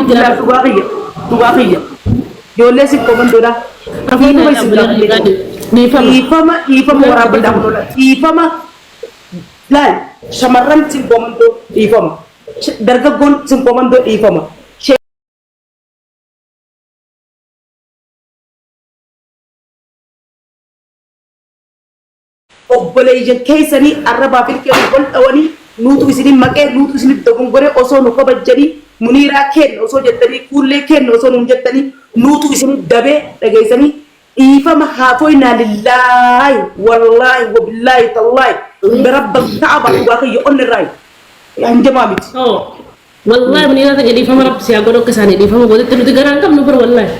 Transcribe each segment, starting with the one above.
بالله تواقية يولي سي كوماندولا أفضل يفهم ورا بدأ يفهم لا شمرن سي كوماندو يفهم درجة قول سي كوماندو يفهم obboleeyyan keessanii arrabaa fi ilkee wal dhawanii nuutu isin maqee nuutu isin dogongore osoo nu kabajanii muniiraa kenna osoo jettanii kuullee kenna osoo nu jettanii nuutu isin dabee dhageessanii dhiifama haafoo inaa lillaahi wallaahi wabillaahi tallaahi birabba ka'aba waaqayyo onnirraayi hanjamaa miti. Wallahi muniiraa ta'e dhiifama rabbi siyaa godhu akka isaanii dhiifama godhetti nuti garaan qabnu bira wallahi.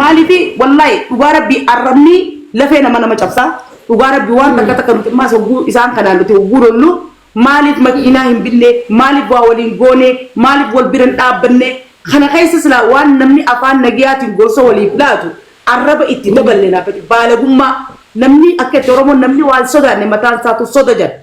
Maaliifi wallahi dhugaa rabbii arrabni lafee nama cabsaa. Ugara biwan takka nuti mas isaan kanaan nuti gurullu maalif makiinaa hin binne maalif waa waliin goone maalif wal biran dhaabbanne kana keessa sila waan namni afaan nagiyaatiin gorsa waliif laatu arraba itti daballe naafati baalagummaa namni akka itti oromoon namni waan sodaanne mataan isaatu soda jedha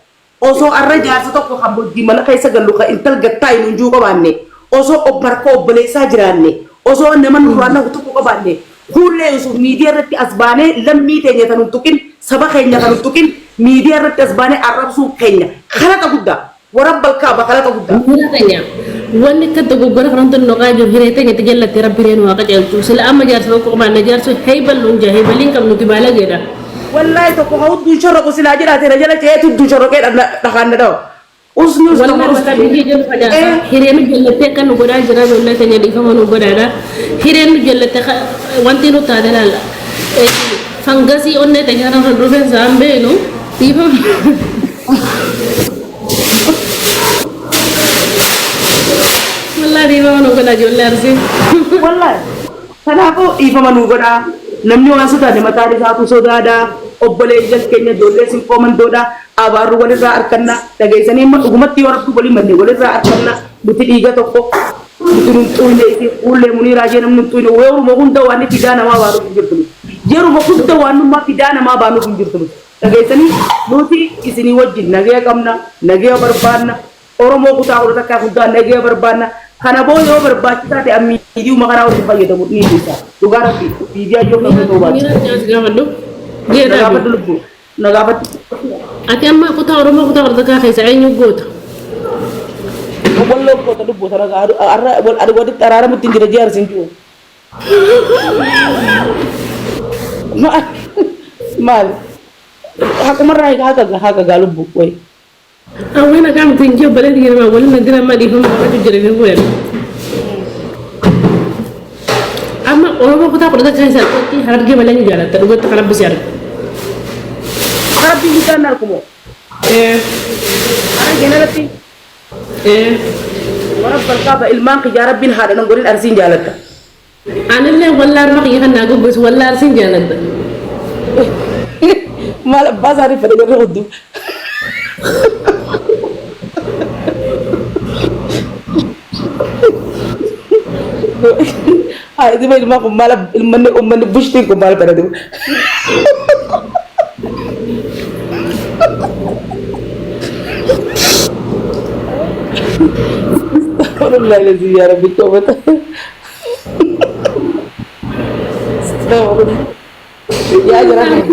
osoo arra jaarsa tokko kan bojjii mana keessa gallu kan intal gattaa hin hunjuu qabaanne osoo obbarka obboleessaa jiraanne osoo nama nurraanna tokko qabaanne kuullee osoo miidiyaa irratti as baanee lammii teenya tan tuqin saba keenya kan tuqin miidiyaa irratti as baanee arrabsuu keenya khalaqa guddaa warabbal kaaba khalaqa guddaa. Wanni akka dogoggora kan hundi noqaa jiru hiree teenya itti jallatti rabbi reen waaqa ceelchu sila amma jaarsa tokko qabaanne jaarsa heebal nuun jaa heebaliin qabnu nuti baala geedha. Wallahi tokko haa hudduu shorroqu silaa jiraate jala ceetu hudduu shorroqee dhaqaan dhadhawa. Usni usni hireen jallate kan nu godhaa jira ijoollee keenya dhiifama nu godhaadha hireen jallate wanti nu taate laala fangasii onnee teenya irraa dhufeen isaan beenu dhiifama wallahi dhiifama nu godhaa ijoollee arsii wallahi kanaafuu dhiifama nu godhaa namni waan sodaate mataan isaatu sodaadha obboleeyyan keenya ijoollee sin koomandoodha abaarru walirraa harkanna dhageessanii dhugumatti yoo rabbi walii manne walirraa harkanna nuti dhiiga tokko nuti nun xuyne fuullee muniiraa jee namni nun xuyne yeruma hunda waan fidaa namaa baanuuf hin jirtu yeruma hunda waan nummaa fidaa namaa baanuuf hin jirtu dhageessanii nuti isinii wajjin nagaya qabna nagaya barbaanna oromoo kutaa kudha takkaa hundaa nagaya barbaanna kana boo yoo barbaachisaa ta'e miidiyuu maqanaa waliin fayyadamu ni isa dhugaa rabbi miidiyaa yoo qabnu ta'uu baatu. Nagaafatu lubbu nagaafatu. Ati amma kutaa oromoo kutaa kudha takkaa keessa eenyu goota? Walloo goota lubbu sana arra walitti araaramutti hin jira jaarsin jiru. Maal? Hakumarraa haka gaa lubbu wayi. Awwain agam tinggi boleh dikira boleh nanti nama di rumah apa tuh jadi gue. Ama orang aku tak pernah kasih satu ti harap dia boleh jalan terus gue harap besar. Harap bisa nak kamu. Ada gimana ti? Orang berkata ilman kejarab bin hada nonggorin arsin jalan ta. Anilnya wallar mak ikan nago bus wallar arsin jalan ta. Malah bazar pada jadi udu. Ay, di ba ilma ko malah ilman bushting ko malah pada tu. Orang lain sih ya Rabbi kau betul. Ya jangan.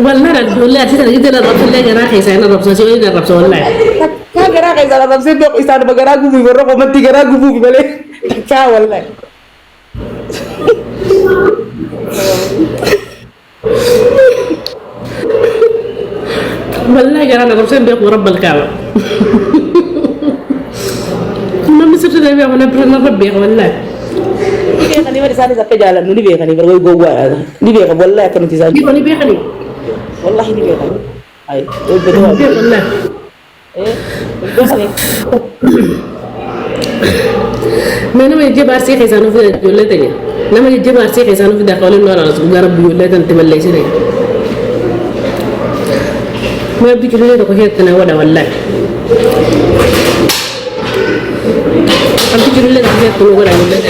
والله والله أساسا جدا الرب الله جراح يسأل الرب سوي الرب سوي الله كا جراح يسأل الرب سوي بيق يسأل بجراح جوبي برا قمتي جراح جوبي بله كا والله والله جراح الرب سوي بيق ورب الكعبة ما مسرت ده بيق ونبرنا ربي والله ni beri sana sampai jalan ni bekani bergoi gua ni bekani wallahi akan tisal ni bekani wallahi ni bekani ay betul wallahi bekani mana mau jebar sih kesana fi jolle tanya nama jebar sih kesana fi dakwalin nora rasul garab jolle tan timalle sini ما بدي كل هذا كهيت أنا ولا والله أبدي كل هذا كهيت أنا ولا والله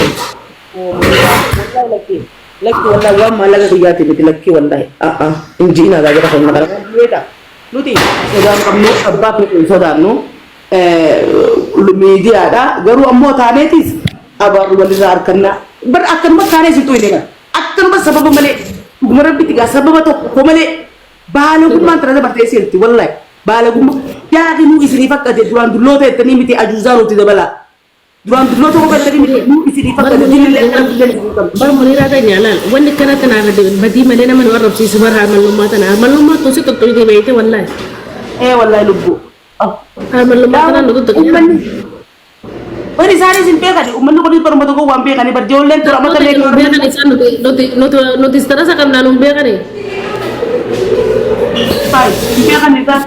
laki wallahi wa ma laga digati biti laki wallahi injina da gara kon nagara leta luti so dan kamno abba ko so dan no miidiyaadha garuu ammoo taaneetis abaarru walirraa harkannaa bar akkanuma taanee situ hin eegan akkanuma sababa malee dhuguma rabbitti gaa sababa tokko malee baalagummaan tana dabartee seelti wallahi baalagummaa yaadi nuu isinii fakkate duraan dulloota jettanii miti ajuuzaa nuti dabalaa duraan dulloota qofa jettanii miti nuu isinii fakkate dinillee bar muniraa ganya laal wanni kana tana badii malee nama nu arrabsiisu barraa mallummaa tosi tokko beeyte wallahi wallahi lubbu mallummaa kana nu tokko bari isaanis hin beekani ummanni kun baruma tokko waan beekani bar ijoolleen tura mata beekani isaan nuti stressa qabnaan hin beekani beekani isaan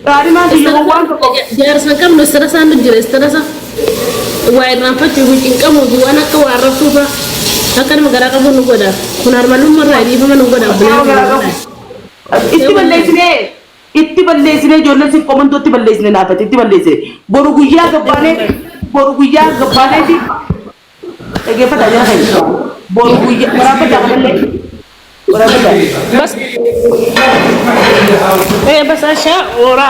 gaarii maa biyya waan tokko jaarsan qabnu stressaan nu jira stressa waa irraanfachuu fi cinqamuu fi waan akka waa arrabsuufa akka nama garaa qabu nu godha kun harmallummaa irraa dhiifama nu godha itti balleessine ijoolleen si komandootti balleessine naafate itti balleessine boru guyyaa gabbaaneeti dhaggeeffata jira kan boru guyyaa waraabata qaballee waraabata bas bas asha ora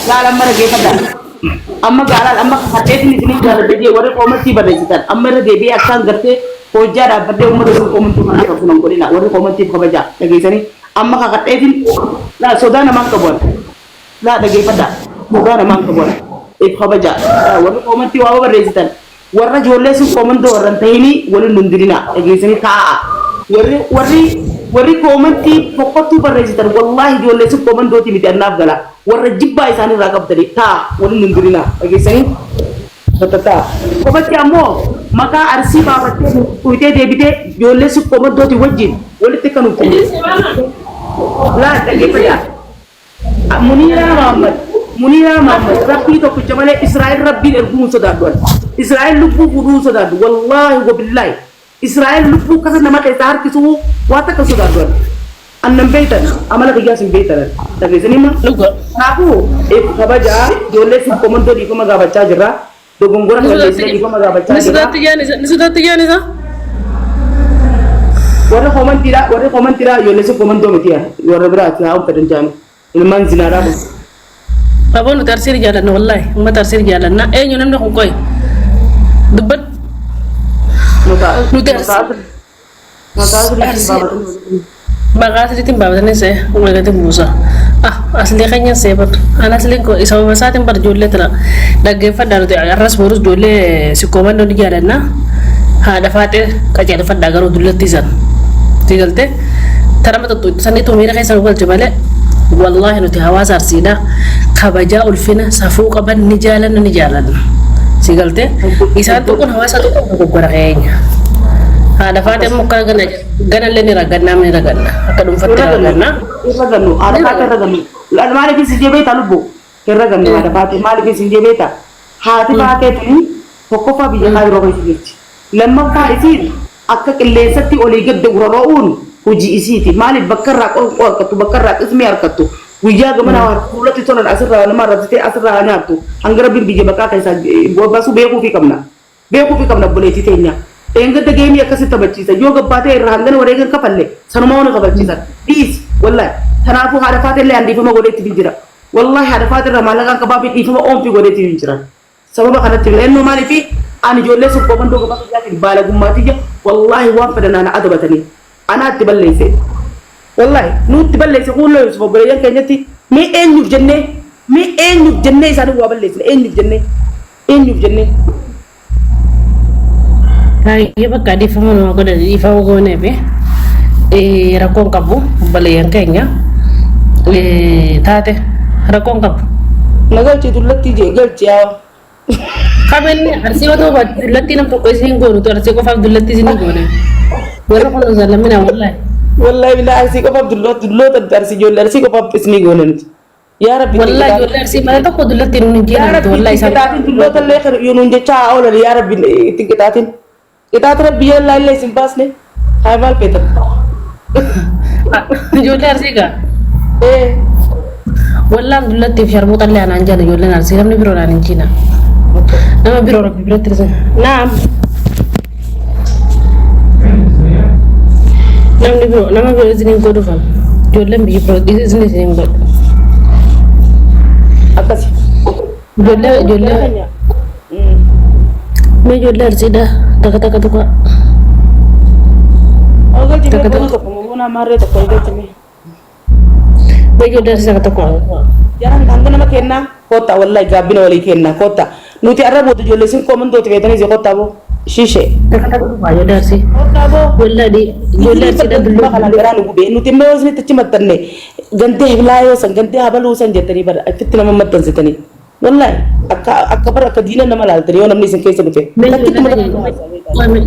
gaala mara geeffadha amma gaalaan amma hadheetiin isinii jaaladhee warri qoomatti barreessitan amma irra deebi'ee akkaan gartee hojjaa dhaabbadhee uummata sun qoomantuu kan akka funan godhina warri qoomattiif kabajaa dhageessanii amma kakadheetiin laa sodaa namaan qabuun laa dhageeffadha sodaa namaan qabuun if kabajaa warri qoomattii waa barreessitan warra ijoollee sun qoomantoo warran ta'inii waliin hundirina dhageessanii taa'a warri qoomantii fokkottuu barreessitan wallaahi ijoollee sun qoomantooti miti annaaf gala warra jibbaa isaanii irraa qabdanii taa waliin hundirina dhageessanii tattataa qofatti ammoo maqaa arsii baafattee uyitee deebitee ijoollee sun qoomantooti wajjin walitti kan nuti laa dhageeffadhaa Muniraa Muhammad rabbii tokkicha malee Israa'el rabbiin erguu sodaadhu Israa'el lubbuu fuudhuu sodaadhu wallaahi wabillaahi Israa'el lubbuu kasa nama keessaa harkisuu waan takka sodaadhu annan beeytan amala biyyaa sin beeytan dhageessanii ma kanaafuu kabajaa ijoollee sun komandoo dhiifama gaafachaa jirra dogongora balleessee dhiifama gaafachaa jirra nisudatti jaanisa warra komantiidha ijoollee sun komandoo mitiya warra biraati haa uffadan jaani ilmaan zinaadhaa Abang nu tarsir jalan wallahi, umma tarsir jalan. Na nyo namni kung koy. Dubat. Nu tarsir. Baka asli tim babatan ni saya, umma gati busa. Asli kanya saya ber. Anak asli ko isa sa atin par jolle tara. Naggefa daru te arras borus jolle si komando di jalan na. Ha dafate kaja dafat dagaru dulle tizan. Tigalte. Tara mata tu sani tu mira kay sa wal jabale. Wallahi nuti hawaasa arsiidha kabajaa ulfina safuu qaban ni jaalanna sigalte isaan tokkon hawaasa tokkon goggora keenya haadha faate immoo kana ganallee ni raganna akka dhuunfatti raganna haadha faate ragannu maaliif si jebeeta lubbu hin ragannu haadha faate maaliif si jebeeta haati faateetini tokkoffaa biyya kaayiroo keessa jirti lammaffaa isiin akka qilleensatti olii gadda guraroo'uun hojii isiiti maaliif bakka irraa qolqoo harkattu bakka irraa qismii harkattu guyyaa gamana fuulatti tolan asirraa nama irratti asirraa nyaattu hanga rabbiin biyya bakkaa keessaa baasuu beekuufi qabna obboleettii teenya eengadda geemii akkasitti taphachiisa yoo gabbaatee irraa hangana wareegan kafalle sanuma waan kafachiisan dhiis wallahi kanaafuu haadha faateellee handiifama godheetti jira wallahi haadha faateerraa maallaqaan qabaafi dhiifama oomfii godheetti jira sababa kanatti ennoo maaliifi ani ijoollee sun komandoo gabaa keessaatiin baala gummaatiyya wallahi waan fedhanaana adabatanii ana itti balleesse wallahi nutti balleesse kuulloo Yusuf obboleeyyan keenyatti mee eenyuuf jennee isaanii waa balleessine eenyuuf jennee Kaya bakka dhiifama nama godhan dhiifama goonee fi rakkoon qabu obboleeyyan keenya taate rakkoon qabu. Nagalchi dullatti je galchi yaa. Kabelli arsii otoo dullatti nam tokko isin goonu to arsii qofaaf dullatti isin goone. Warra kun zalamina wallahi. Wallahi bila arsii qofaaf dullota arsii ijoollee arsii qofaaf isin goonan. Yaa rabbi wallahi ijoollee arsii mana tokko dullatti nuun hin geenu wallahi isaan. Qitaatiin dullota illee yoo nuun jechaa oolan yaa rabbi itti qitaatiin. Qitaat rabbi yalla illee isin baasne. Haa maal feetan. Ijoollee arsii gaa. Wallaan dullatti fi sharmuuta illee anaan jala ijoolleen arsii namni biroodhaan hin jiina. nama biro rabbi biratirsan naam nama biro izinin godu fam jolle bi biro izinin godu akasi jolle me jolle arsida taka tuka ogal jibe ko ko mona marre to ko gachime me jolle arsida tuka jaran dangana ma kenna kota wallahi gabbina wali kenna kota nuti arabo to jolle sin ko man do te tani je kota bo shishe taka tuka yo darsi kota bo jolle arsida dullo kala garan gube nuti me wasni tacci matanne gante heblayo san gante habalu san jetani bar fitina mamatan sitani wallahi akka bar akka dina na malal tari wonam ni sin kaysa bute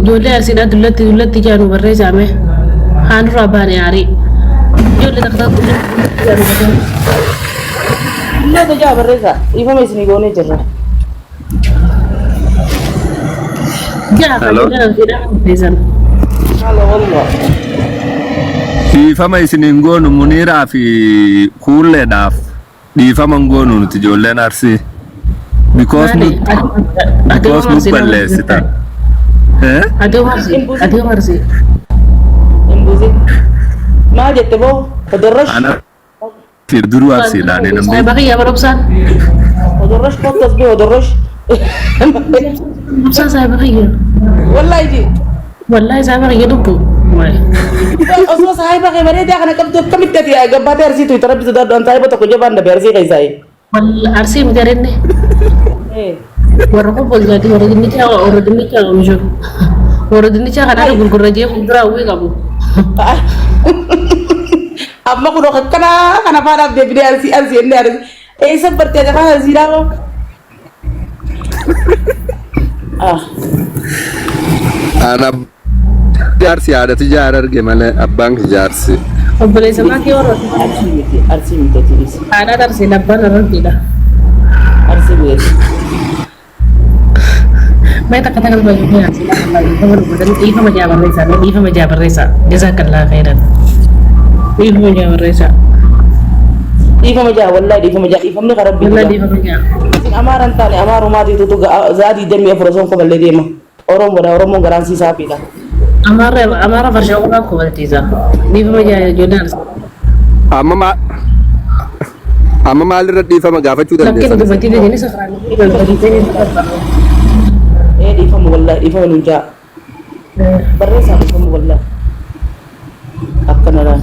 jolle arsida dullati janu barre jame hanu rabani ari jolle taka illa to ja barre sa ifa me sini gone jirra hello wallah dhiifama isiniin goonu muniiraa fi kuulleedhaaf dhiifama goonu nuti ijoolleen arsii because nu balleessitan adeemarsi imbuzi ma jette bo kodorrosh ana firduruu arsiidhaan namni saya baki ya barobsan kodorrosh kotas be kodorrosh barobsan saya baki ya wallahi saya baki ya dubbu osmo sahay ba kay bare dia kana kam to kamit tati ay gabate arsi tu tarab tu dan tay ba to ko jaban da bersi kay say arsi mi garenne warako bol jadi orang ini cakap misal orang ini cakap ada gurgur aja gurgur awi kamu amma ko kana fara de bi arsi ne arsi seperti aja kana zira ko ana jaarsi ada tijaar arge malee abbaan jaarsi obboleessa maatii warra arsi miti tirisi haadha darsi labbaan arrabbiidha arsi miti may takka takkal baay'ee arsi dhiifama jaabarreessa jazaakallaa khairan dhiifama jaabarreessa dhiifama jaa wallahi dhiifama jaa dhiifamni qarabbi wallahi dhiifama jaa amaran taane amaru maatii tutu zaadi demmi afroson ko balle deema oromo garansi saapidha amara farsha ko ko baltiza dhiifama jaa jodan amma maalirra dhiifama gaafachuu dandeessa lakkee dubbatti deeni safaraan dhiifama wallahi dhiifama nunjaa barreessa dhiifama wallahi akkana la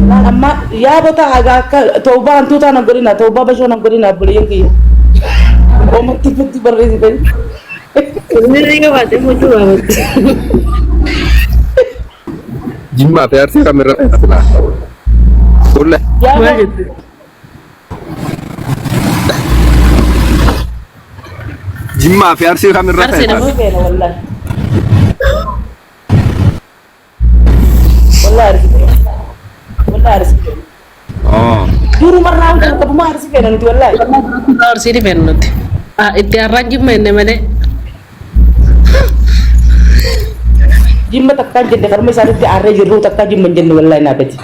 lan amma yaabota haga akka tawba antuta na godina tawba basho na godina buli yanki o matti fatti barreesi ben ni ringa baate mo juwa jimma pe arsi kamera la ulle jimma pe arsi kamera wallahi arsi duru marna ko ma arsi fena nti wallahi arsi di fena nti itti arrangi menne male jimma takka jende farma sa itti arre jiru takka jimma jende wallahi na beti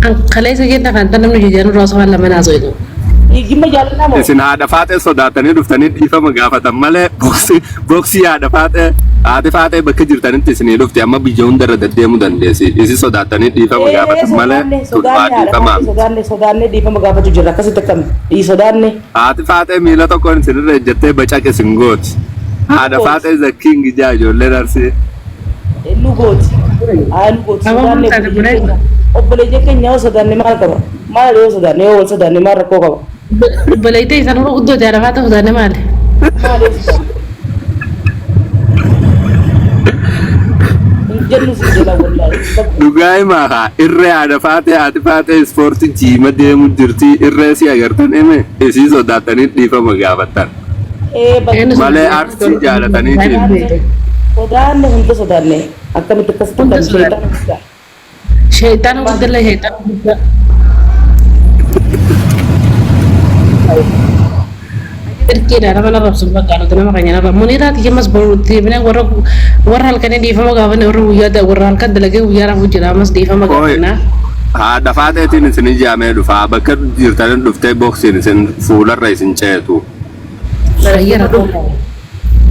an kale se jenda kan tanam ni jenu roso wala mena so itu jimma jalna mo isin haadha faate sodaatanii dhuftanii dhiifama gaafatan malee boksii haadha faate haati faate bakka jirtanitti isinii dhufti amma biyya hundarra deddeemuu dandeessi isi sodaatanii dhiifama gaafatan malee tulfaa dhiifamaa sodaanne dhiifama gaafatu jirra akkasitti akkami sodaanne haati faate miila tokkoon isinirra ejjettee bacaqe isin gooti haadha faate zakkiin gijaa ijoolleen arsii lugooti sodaanne obboleeyyan keenya yoo sodaanne maal qaba maal yoo sodaanne yoo wal sodaanne maal rakkoo qaba obboleeyyan isaan hunda guddoo jaala faata sodaanne maali dhugaa'ii maakaa irree haadha haati faate ispoortii jiima deemu jirti irree si agartan hime isii sodaatanii dhiifama gaafattan malee arsii jaalataniitiin sodaanne hunda sodaanne akkamitti akkasitti kan shaytaan guddaa shaytaan guddaa terkira nama narab sumpah kalau tu nama kanya narab munira tiga mas baru tiba warra halkan di fama gawan orang uya da warra halkan lagi uya rafu jira mas di fama gawan haadha faateetiin isin ijaamee dhufaa bakka jirtan dhuftee boksiin isin fuularra isin ceetu. Ayyara qofa.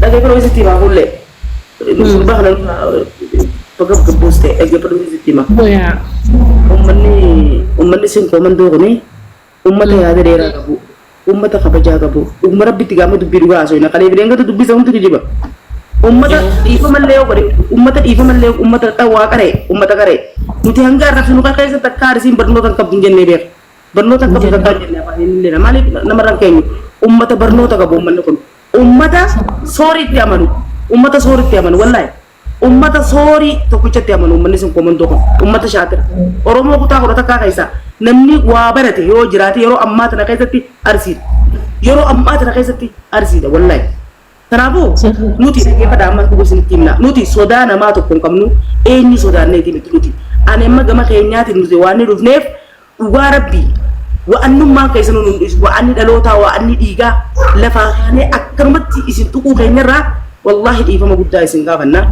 Dhagee produsitti maa kulle. Bakka bakka gabbuuste dhagee produsitti maa. Boyaa. Ummanni sin komandoo kuni ummata yaada dheeraa qabu. Ummata kabajaa qabu. Ummata rabbitti gaama dubbii dhugaa haasoo qalee bineengata dubbisa humti kijiba. Ummata dhiifa mallee yoo godhe ummata dhiifa mallee ummata dhawaa qaree ummata qaree nuti hanga arrabsu nu keessa takka arsiin barnoota qabdu jennee beek barnoota qabdu takka jennee afaan illee maaliif namarraan keenyu ummata barnoota qabu ummanni kun ummata sooriitti amanu ummata sooriitti amanu wallahi ummata soorii tokkichatti amanu ummanni sun komandoo kun ummata shaatira oromoo kutaa kudha takkaa keessa namni waa barate yoo jiraate yeroo ammaa tana keessatti arsiidha yeroo ammaa tana keessatti arsiidha wallahi. Kenapa? Nuti daripada amat kubur sintimna. Nuti soda nama tu pun kamu ni soda ni tim nuti. Ane emang gama kayaknya tim nuti wani rufnef warabi. Wa anu mak kaisa nunus wa ani dalota wa ani diga lafahane akan mati isin tuku kayaknya rah. Wallahi di fama gudda isin kawan na.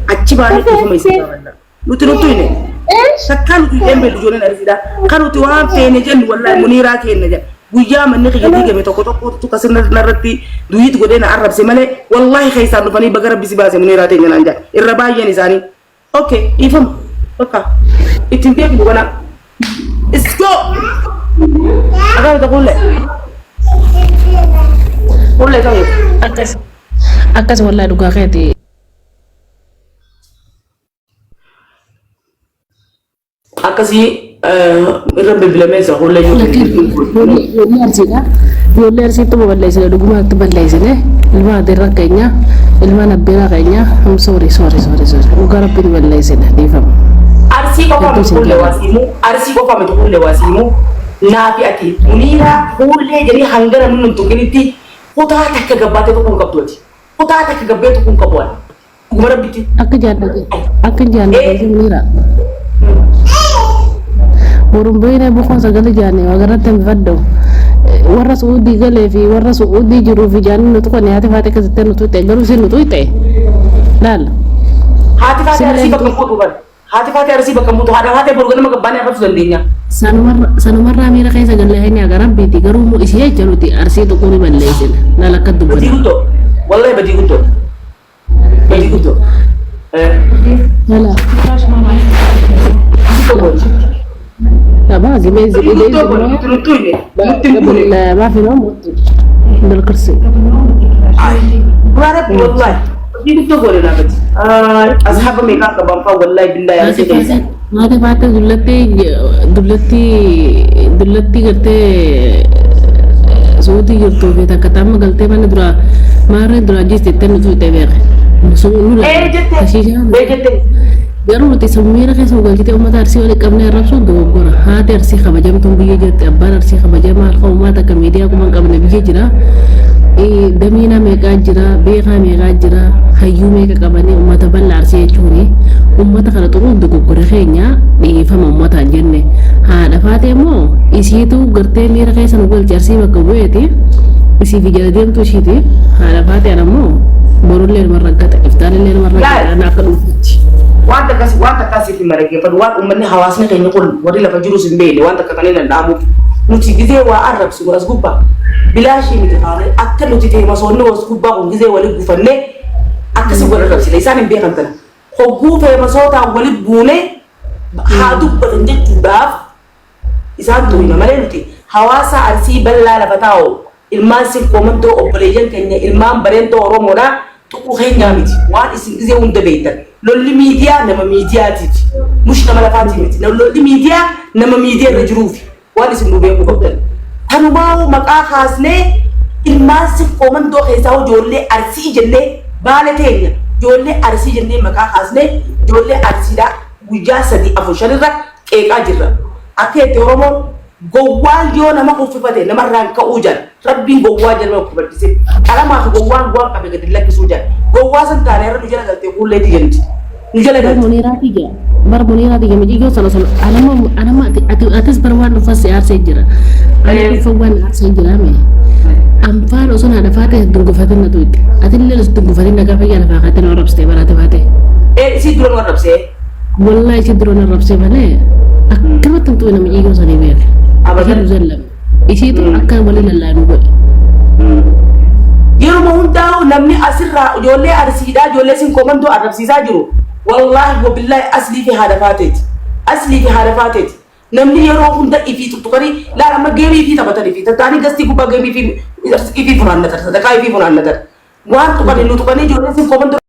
Aci balik di fama isin kawan na. Nuti ini. Sekarang nuti embel tujuan dari sida. Kan nuti wah penejen wallahi munira kayaknya aja. Guyyaa manni qiyyatii game tokko tokko kasir narratti duuyit godhee na arrabse malee wallahi keessaan dhufanii baga rabbi si baase muniraa teenya naan jedha irra baay'een isaanii okay ifam bakka ittiin beeknu kana isko agaa kulle ta'e akkas wallahi dhugaa keeti akkasii irra bilbilameensa kulle Yolle arsitu balleessine dhugumaatti balleessine ilma adeerra keenya ilma nabbeera keenya sorry dhugaa rabbiin balleessine dhiifama. Arsii qofa miti kulle waasiimu naafi ati muniira fuullee jedhee hangana nun tuqinitti kutaa takka gabbaatee tokkoon qabduuti kutaa takka gabbee tokkoon qabuudha dhuguma rabbitti. Akka jaallate muniira. Borumbeene bukan sagale jane wagarate mfaddo warra suudi gale fi warra suudi jiru fi jane no to kan hati fate ka zitenu to te garu sinu to ite dal hati fate arsi bakam putu ban hati fate arsi bakam putu hada fate borgana magabane arsi dandinya sanumarra mira kai sagale hayni agaram biti garu mu isiya jaluti arsi to kuni ballesin nalakat du badi guto wallahi badi guto wala Abang zimezi ide ما في نوم بالكرسي بارك والله دي تقول لنا بس اصحاب ميكا كبان والله بالله يا سيدي ما ده बात दुलती करते सोती करतो बेटा कथा में गलते मैंने मारे जिस इतने नुचते बेर सुन जते Garuu nuti sammiira keessa ugalchitee uummata arsii waliin qabnee arrabsuun dogoggora. Haati arsii kabajamtuun biyya jirti, abbaan arsii kabajamaa harka uummata akka miidiyaa kuma hin qabne biyya jira. Damiina meeqaa jira, beekaa meeqaa jira, hayyuu meeqa qabanii uummata bal'aa arsii jechuuni. Uummata kana xuruun dogoggora keenya dhiifama uummataan jenne. Haadha faatee immoo isiitu gartee miira keessa nu galchi arsii bakka bu'eeti. Isii fi jala deemtu ishiiti. Haadha faatee ammoo borullee nama raggata, iftaalillee nama raggata akka dhuunfaatti. Wanta kasih di mereka pada waktu umumnya hawasnya kayaknya pun wadi lepas jurus sembeli wanta katanya dan namu nuti gize wa Arab sih was gubba bila sih nih kali akan nuti teh masuk was gubba kong gize wali gufanne akan sih wali Arab sih lesan yang biar kantor kong gubba masuk tahu wali bune hadu berjenjang jubah isan tuh ini malah nuti hawasa arsi bela lepas tahu ilman sih komando operation kayaknya ilman berento orang mona tuh kayaknya miti wan isin gize untuk beitan lolli media nama media titi mush nama lafati miti lolli media nama media rajrufi wali sinu be ko babdal tanu bawo maka khasne ilmasi komando khaysaw jolle arsi jelle balatenya jolle arsi jelle maka khasne jolle arsi da wujasadi afu sharira eka jirra akete oromo gowal yo nama ko fifate nama ranka ujan rabbi gowal jalla ko batise kala ma ko gowal gowal kabe gadilla ki sujan gowal san tare ra jalla galte kulle digenti nujala bar munira tiga meji go sala anama atas barwan fas arse jira ana fawan arse jira me am falo sona da fate dungu fatin na tuit atille les dungu fatin na gafa yana fa katin arabste barate fate si drone arabse wallahi si drone arabse bale akkama tantu nama eeguu sanii beek Abadan. zallam isiitu akka wali lallaanu godhe yeroo hundaa'u namni asirraa ijoollee arsiidhaa ijoollee sin komandoo arrabsiisaa jiru wallahi wa billahi aslii fi haadha faateeti namni yeroo hunda ifii tuttuqanii laala amma geemii fi taphatanii fi tattaanii gastii gubbaa geemii fi ifii funaannatan sadaqaa ifii funaannatan waan tuqanii nu tuqanii ijoollee sin komandoo